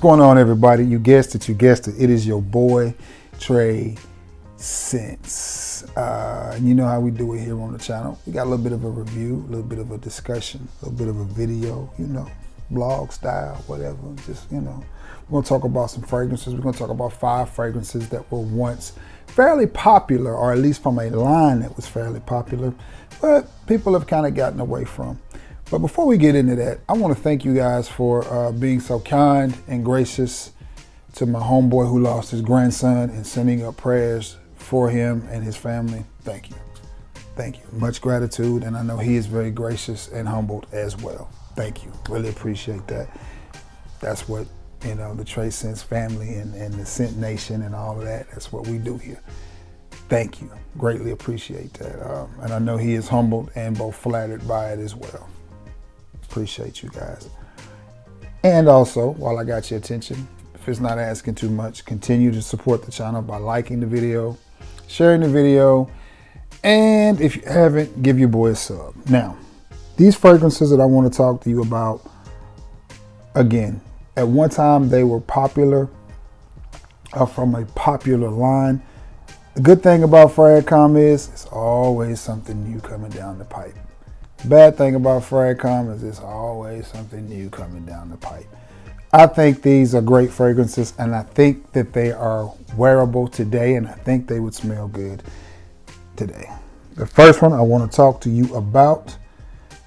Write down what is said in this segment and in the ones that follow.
going on, everybody? You guessed it. It is your boy, Trey Sense. You know how we do it here on the channel. We got a little bit of a review, a little bit of a discussion, a little bit of a video, blog style, whatever. Just, we're going to talk about some fragrances. We're going to talk about 5 fragrances that were once fairly popular, or at least from a line that was fairly popular, but people have kind of gotten away from. But before we get into that, I want to thank you guys for being so kind and gracious to my homeboy who lost his grandson and sending up prayers for him and his family. Thank you. Thank you. Much gratitude. And I know he is very gracious and humbled as well. Thank you. Really appreciate that. That's what, the Trey Sense family and the Scent Nation and all of that, that's what we do here. Thank you. Greatly appreciate that. And I know he is humbled and both flattered by it as well. Appreciate you guys. And also, while I got your attention, if it's not asking too much, continue to support the channel by liking the video, sharing the video, and if you haven't, give your boy a sub. Now, these fragrances that I want to talk to you about, again, at one time they were popular, from a popular line. The good thing about Fragcom is it's always something new coming down the pipe. Bad thing about Fragcom is there's always something new coming down the pipe. I think these are great fragrances, and I think that they are wearable today, and I think they would smell good today. The first one I want to talk to you about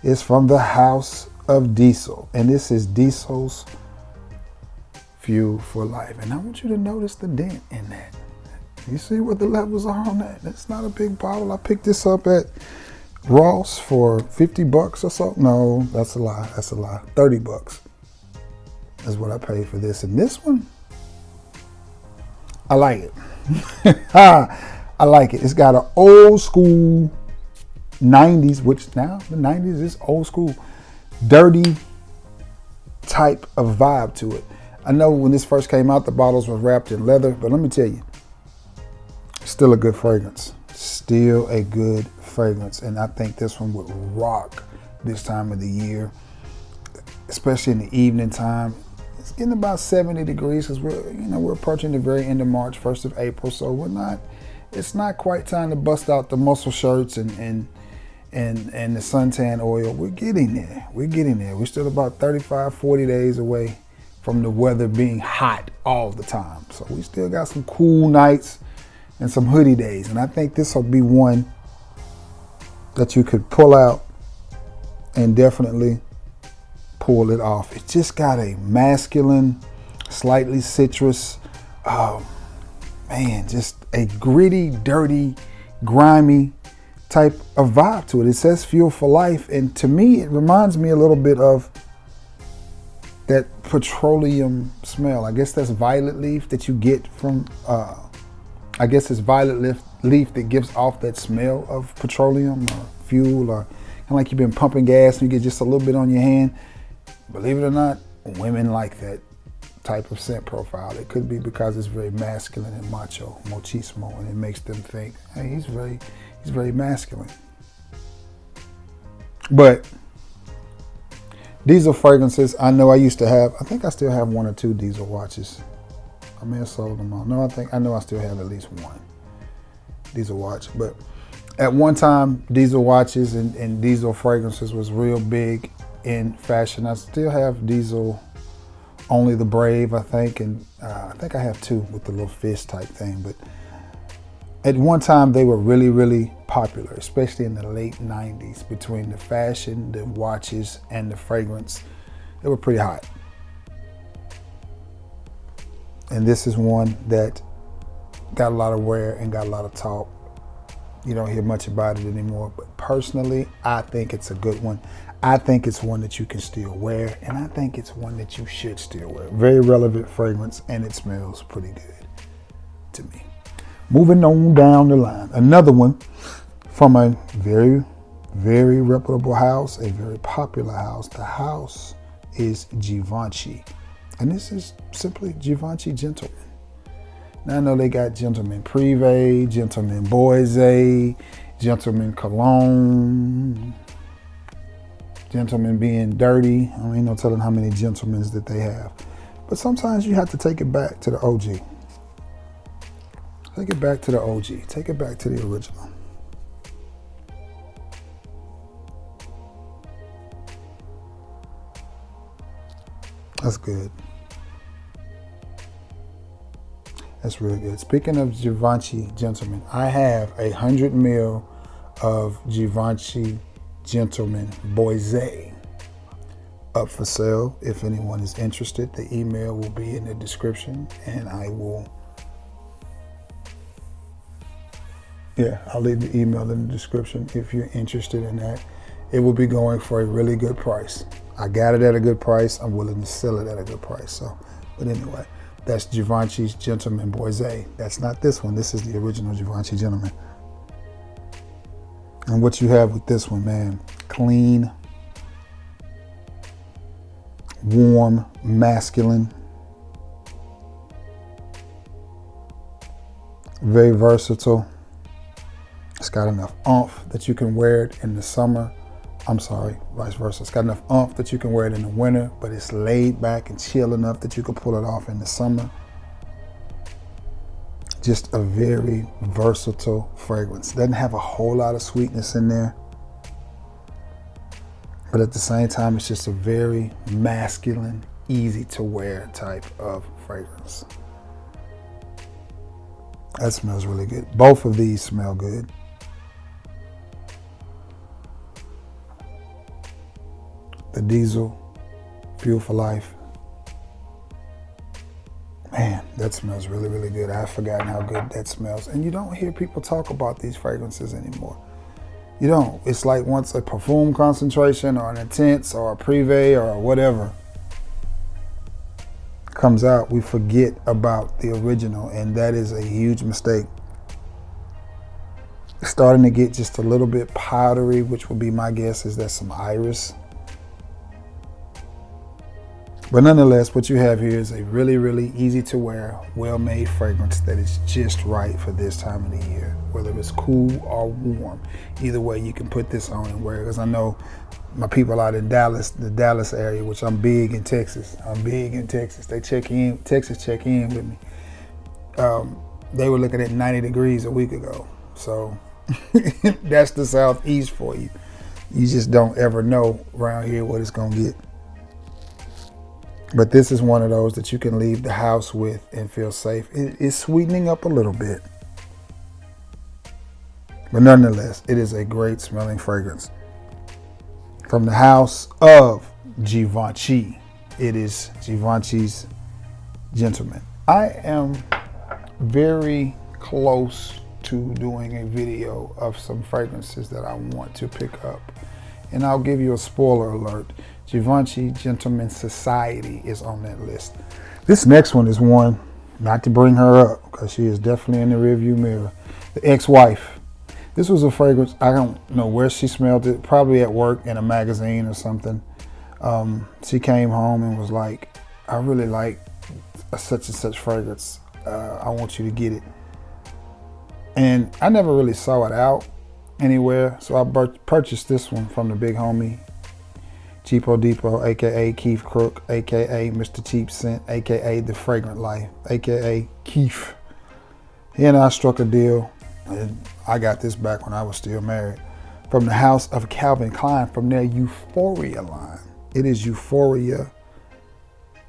is from the House of Diesel, and this is Diesel's Fuel for Life. And I want you to notice the dent in that. You see what the levels are on that? That's not a big bottle. I picked this up at Ross for 50 bucks or so. No, that's a lie. That's a lie. 30 bucks is what I paid for this. And this one, I like it. I like it. It's got an old school 90s, which now the 90s is old school, dirty type of vibe to it. I know when this first came out, the bottles were wrapped in leather, but let me tell you, still a good fragrance. Still a good fragrance, and I think this one would rock this time of the year, especially in the evening time. It's getting about 70 degrees because we're approaching the very end of March, 1st of April, so it's not quite time to bust out the muscle shirts and the suntan oil. We're getting there. We're still about 35, 40 days away from the weather being hot all the time. So we still got some cool nights and some hoodie days. And I think this will be one that you could pull out and definitely pull it off. It just got a masculine, slightly citrus, just a gritty, dirty, grimy type of vibe to it. It says Fuel for Life, and to me, it reminds me a little bit of that petroleum smell. I guess that's violet leaf that you get from, I guess it's violet leaf that gives off that smell of petroleum or fuel, or kind of like you've been pumping gas and you get just a little bit on your hand. Believe it or not, women like that type of scent profile. It could be because it's very masculine and macho, machismo, and it makes them think, hey, he's very masculine. But Diesel fragrances, I know I used to have, I think I still have 1 or 2 Diesel watches. I may have sold them all. No, I know I still have at least 1 Diesel watch. But at one time, Diesel watches and Diesel fragrances was real big in fashion. I still have Diesel, only the Brave, I think. And I think I have 2 with the little fist type thing. But at one time, they were really, really popular, especially in the late 90s. Between the fashion, the watches, and the fragrance, they were pretty hot. And this is one that got a lot of wear and got a lot of talk. You don't hear much about it anymore, but personally, I think it's a good one. I think it's one that you can still wear, and I think it's one that you should still wear. Very relevant fragrance, and it smells pretty good to me. Moving on down the line, another one from a very, very reputable house, a very popular house. The house is Givenchy. And this is simply Givenchy Gentleman. Now I know they got Gentleman Privé, Gentleman Boise, Gentleman Cologne, Gentleman being dirty. I ain't no telling how many gentlemans that they have. But sometimes you have to take it back to the OG. Take it back to the OG. Take it back to the original. That's good. That's really good. Speaking of Givenchy Gentleman, I have 100 ml of Givenchy Gentleman Boise up for sale. If anyone is interested, the email will be in the description, and I'll leave the email in the description if you're interested in that. It will be going for a really good price. I got it at a good price. I'm willing to sell it at a good price. So, but anyway, that's Givenchy's Gentleman Boise. That's not this one. This is the original Givenchy Gentleman. And what you have with this one, man, clean, warm, masculine, very versatile. It's got enough oomph that you can wear it in the summer. I'm sorry, vice versa. It's got enough oomph that you can wear it in the winter, but it's laid back and chill enough that you can pull it off in the summer. Just a very versatile fragrance. Doesn't have a whole lot of sweetness in there, but at the same time, it's just a very masculine, easy to wear type of fragrance. That smells really good. Both of these smell good. The Diesel, Fuel for Life. Man, that smells really, really good. I've forgotten how good that smells. And you don't hear people talk about these fragrances anymore. You don't. It's like once a perfume concentration or an intense or a privé or whatever comes out, we forget about the original, and that is a huge mistake. It's starting to get just a little bit powdery, which would be my guess is that's some iris. But nonetheless, what you have here is a really, really easy to wear, well-made fragrance that is just right for this time of the year, whether it's cool or warm. Either way, you can put this on and wear it. Because I know my people out in Dallas, the Dallas area, which I'm big in Texas. They check in, Texas check in with me. They were looking at 90 degrees a week ago. So that's the Southeast for you. You just don't ever know around here what it's gonna get. But this is one of those that you can leave the house with and feel safe. It is sweetening up a little bit. But nonetheless, it is a great smelling fragrance. From the house of Givenchy, it is Givenchy's Gentleman. I am very close to doing a video of some fragrances that I want to pick up. And I'll give you a spoiler alert. Givenchy Gentleman Society is on that list. This next one is one, not to bring her up, because she is definitely in the rearview mirror. The Ex-Wife. This was a fragrance, I don't know where she smelled it, probably at work in a magazine or something. She came home and was like, I really like a such and such fragrance. I want you to get it. And I never really saw it out anywhere, so I purchased this one from the big homie Cheapo Depot, aka Keith Crook, aka Mr. Cheap Scent, aka The Fragrant Life, aka Keith. He and I struck a deal, and I got this back when I was still married, from the house of Calvin Klein, from their Euphoria line. It is Euphoria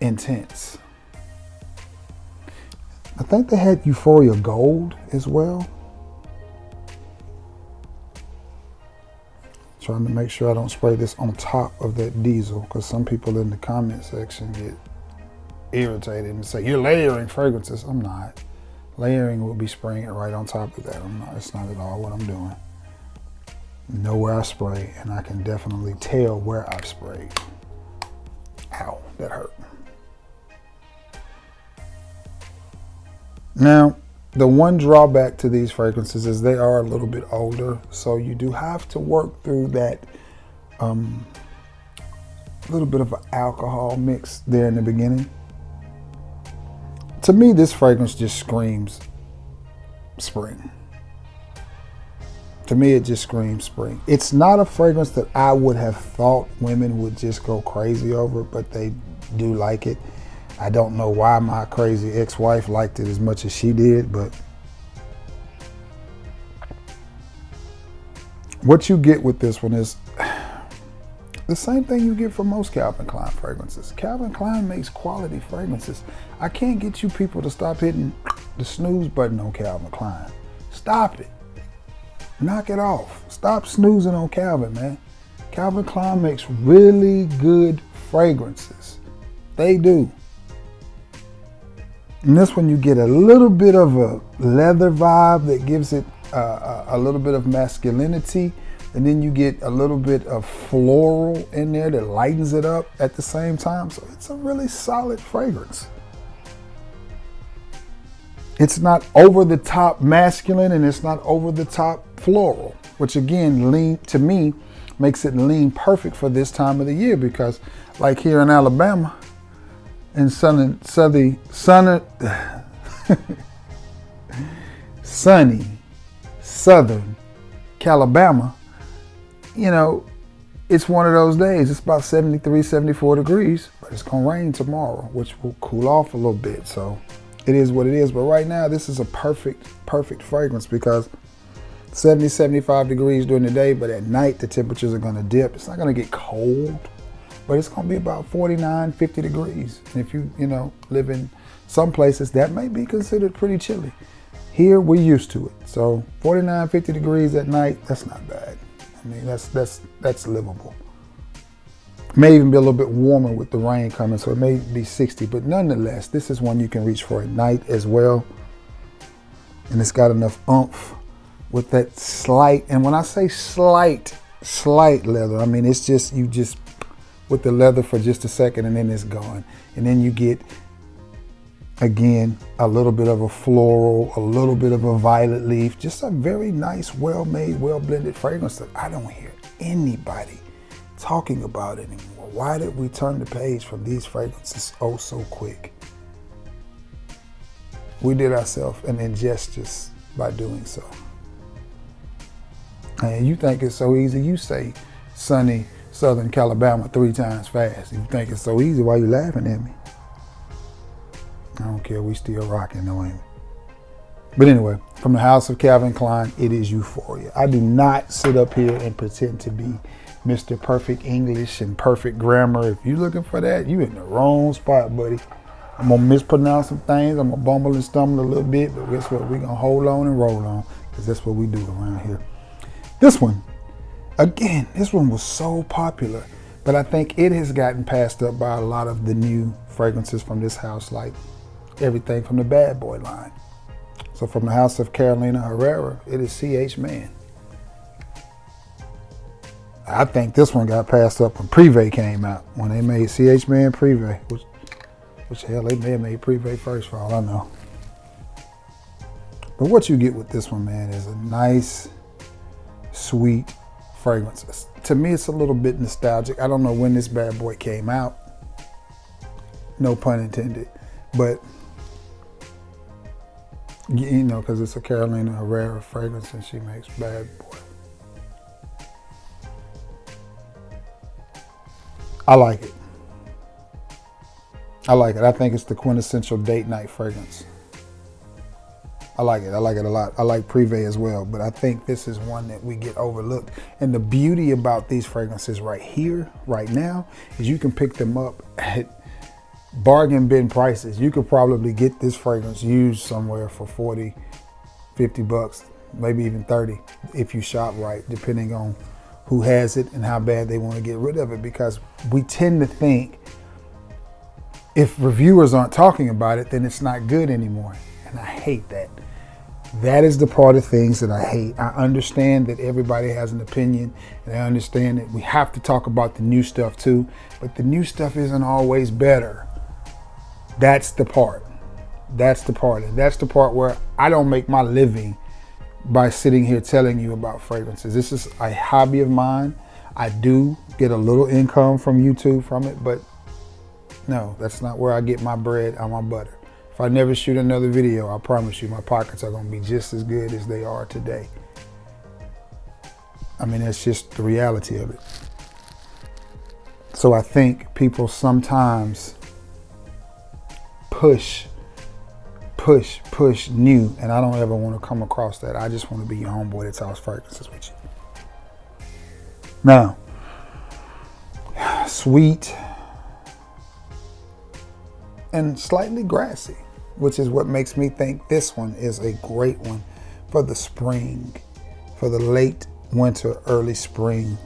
Intense. I think they had Euphoria Gold as well. Trying to make sure I don't spray this on top of that Diesel, because some people in the comment section get irritated and say, you're layering fragrances. I'm not. Layering will be spraying it right on top of that. I'm not. It's not at all what I'm doing. You know where I spray, and I can definitely tell where I've sprayed. Ow, that hurt. Now, the one drawback to these fragrances is they are a little bit older, so you do have to work through that little bit of an alcohol mix there in the beginning. To me, this fragrance just screams spring. To me, it just screams spring. It's not a fragrance that I would have thought women would just go crazy over, but they do like it. I don't know why my crazy ex-wife liked it as much as she did, but what you get with this one is the same thing you get from most Calvin Klein fragrances. Calvin Klein makes quality fragrances. I can't get you people to stop hitting the snooze button on Calvin Klein. Stop it. Knock it off. Stop snoozing on Calvin, man. Calvin Klein makes really good fragrances. They do. And this one you get a little bit of a leather vibe that gives it a little bit of masculinity. And then you get a little bit of floral in there that lightens it up at the same time. So it's a really solid fragrance. It's not over the top masculine and it's not over the top floral, which again, to me, makes it lean perfect for this time of the year, because like here in Alabama and sunny southern Calabama, you know, it's one of those days. It's about 73, 74 degrees, but it's gonna rain tomorrow, which will cool off a little bit. So it is what it is. But right now, this is a perfect fragrance, because 70, 75 degrees during the day, but at night, the temperatures are gonna dip. It's not gonna get cold, but it's gonna be about 49, 50 degrees. And if you live in some places, that may be considered pretty chilly. Here, we're used to it. So 49, 50 degrees at night, that's not bad. I mean, that's livable. May even be a little bit warmer with the rain coming, so it may be 60, but nonetheless, this is one you can reach for at night as well. And it's got enough oomph with that slight, and when I say slight leather, I mean, it's just, you just with the leather for just a second and then it's gone. And then you get, again, a little bit of a floral, a little bit of a violet leaf, just a very nice, well-made, well-blended fragrance that I don't hear anybody talking about anymore. Why did we turn the page from these fragrances so quick? We did ourselves an injustice by doing so. And you think it's so easy, you say sunny Southern Calabama 3 times fast. You think it's so easy, why you laughing at me? I don't care, we still rocking, no ain't we? But anyway, from the house of Calvin Klein, it is Euphoria. I do not sit up here and pretend to be Mr. Perfect English and perfect grammar. If you're looking for that, you in the wrong spot, buddy. I'm gonna mispronounce some things, I'm gonna bumble and stumble a little bit, but guess what? We're gonna hold on and roll on, because that's what we do around here. This one, again, this one was so popular, but I think it has gotten passed up by a lot of the new fragrances from this house, like everything from the Bad Boy line. So from the house of Carolina Herrera, it is CH Man. I think this one got passed up when Privé came out, when they made CH Man Privé, which hell, they may have made Privé first for all I know. But what you get with this one, man, is a nice, sweet fragrance. To me, it's a little bit nostalgic. I don't know when this bad boy came out. No pun intended. But, you know, because it's a Carolina Herrera fragrance and she makes Bad Boy. I like it. I like it. I think it's the quintessential date night fragrance. I like it. I like it a lot. I like Privé as well, but I think this is one that we get overlooked. And the beauty about these fragrances right here, right now, is you can pick them up at bargain bin prices. You could probably get this fragrance used somewhere for 40, 50 bucks, maybe even 30 if you shop right, depending on who has it and how bad they want to get rid of it, because we tend to think if reviewers aren't talking about it, then it's not good anymore. And I hate that. That is the part of things that I hate. I understand that everybody has an opinion, and I understand that we have to talk about the new stuff too, but the new stuff isn't always better. That's the part. That's the part. And that's the part where I don't make my living by sitting here telling you about fragrances. This is a hobby of mine. I do get a little income from YouTube from it, but no, that's not where I get my bread on my butter. If I never shoot another video, I promise you my pockets are gonna be just as good as they are today. I mean, that's just the reality of it. So I think people sometimes push new, and I don't ever want to come across that. I just want to be your homeboy that talks fragrances with you. Now, sweet and slightly grassy, which is what makes me think this one is a great one for the spring, for the late winter, early spring,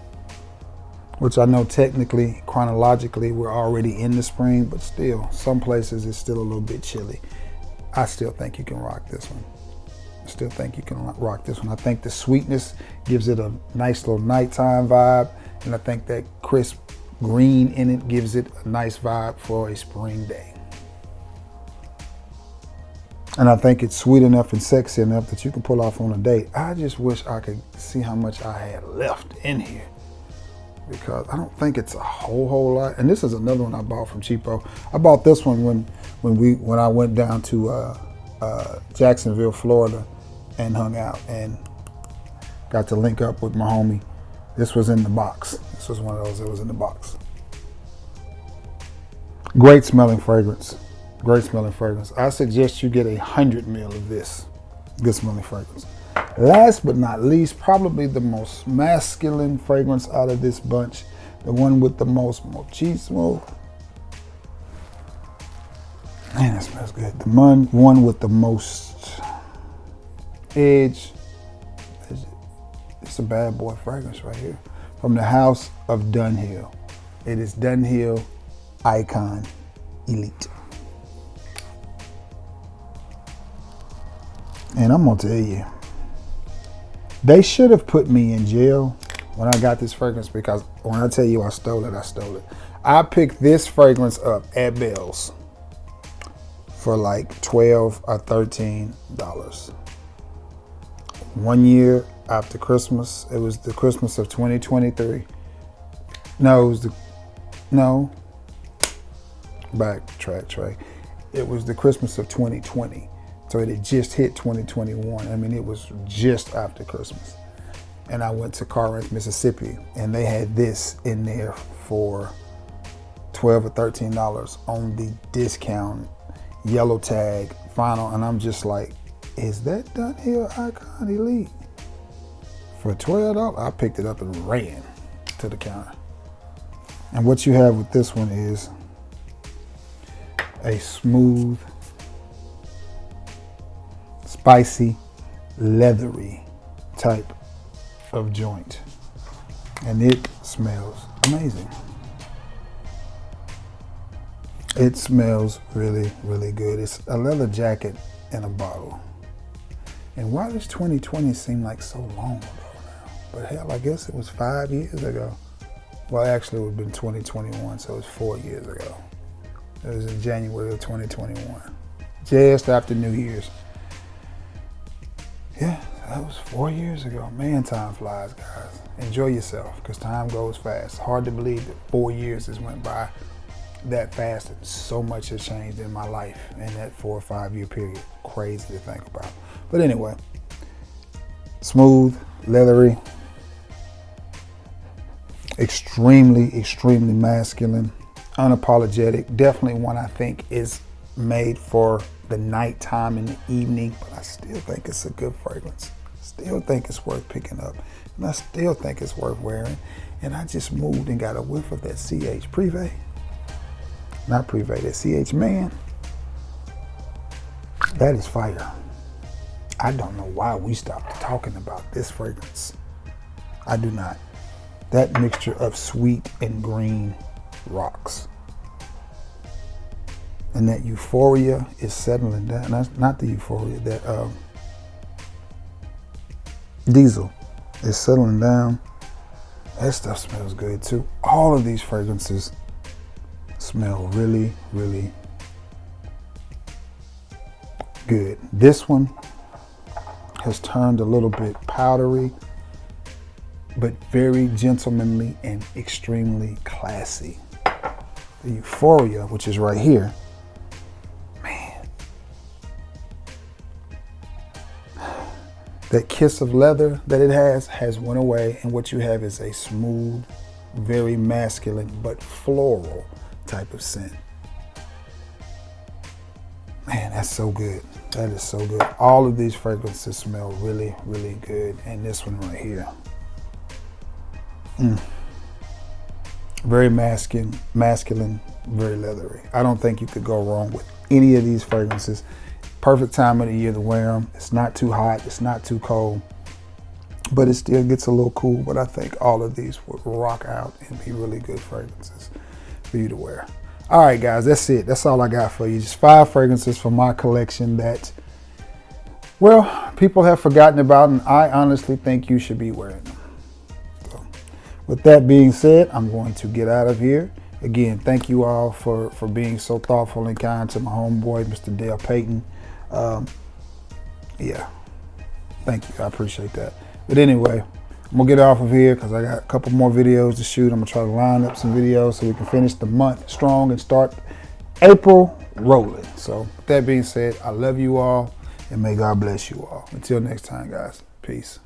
which I know technically, chronologically, we're already in the spring, but still, some places it's still a little bit chilly. I still think you can rock this one. I think the sweetness gives it a nice little nighttime vibe, and I think that crisp green in it gives it a nice vibe for a spring day. And I think it's sweet enough and sexy enough that you can pull off on a date. I just wish I could see how much I had left in here, because I don't think it's a whole lot. And this is another one I bought from Cheapo. I bought this one when I went down to Jacksonville, Florida, and hung out and got to link up with my homie. This was in the box. This was one of those that was in the box. Great smelling fragrance. I suggest you get 100 ml of this. Good smelling fragrance. Last but not least, probably the most masculine fragrance out of this bunch, the one with the most machismo. Man, that smells good. The one with the most edge. It's a bad boy fragrance right here. From the house of Dunhill. It is Dunhill Icon Elite. And I'm gonna tell you, they should have put me in jail when I got this fragrance, because when I tell you I stole it. I picked this fragrance up at Bell's for like $12 or $13. 1 year after Christmas, it was the Christmas of 2023. Backtrack, Trey. It was the Christmas of 2020. So it had just hit 2021. I mean, it was just after Christmas. And I went to Corinth, Mississippi, and they had this in there for $12 or $13 on the discount yellow tag final. And I'm just like, is that Dunhill Icon Elite? For $12, I picked it up and ran to the counter. And what you have with this one is a smooth, spicy, leathery type of joint. And it smells amazing. It smells really, really good. It's a leather jacket in a bottle. And why does 2020 seem like so long ago now? But hell, I guess it was 5 years ago. Well, actually, it would have been 2021, so it's 4 years ago. It was in January of 2021, just after New Year's. Yeah, that was 4 years ago. Man, time flies, guys. Enjoy yourself, because time goes fast. Hard to believe that 4 years has went by that fast, and so much has changed in my life in that 4 or 5 year period. Crazy to think about. But anyway, smooth, leathery, extremely, extremely masculine, unapologetic. Definitely one I think is made for the nighttime and the evening, but I still think it's a good fragrance. Still think it's worth picking up, and I still think it's worth wearing. And I just moved and got a whiff of that CH that CH Man. That is fire. I don't know why we stopped talking about this fragrance. I do not. That mixture of sweet and green rocks. And that Euphoria is settling down. That's not the Euphoria, that Diesel is settling down. That stuff smells good too. All of these fragrances smell really, really good. This one has turned a little bit powdery, but very gentlemanly and extremely classy. The Euphoria, which is right here, man, that kiss of leather that it has went away, and what you have is a smooth, very masculine, but floral type of scent. That's so good. That is so good. All of these fragrances smell really, really good. And this one right here. Very masculine, very leathery. I don't think you could go wrong with any of these fragrances. Perfect time of the year to wear them. It's not too hot, it's not too cold, but it still gets a little cool. But I think all of these would rock out and be really good fragrances for you to wear. All right, guys, that's it. That's all I got for you. Just 5 fragrances from my collection that, well, people have forgotten about, and I honestly think you should be wearing them. So, with that being said, I'm going to get out of here. Again, thank you all for being so thoughtful and kind to my homeboy, Mr. Dale Payton. Yeah, thank you. I appreciate that. But anyway, I'm going to get off of here because I got a couple more videos to shoot. I'm going to try to line up some videos so we can finish the month strong and start April rolling. So with that being said, I love you all and may God bless you all. Until next time, guys. Peace.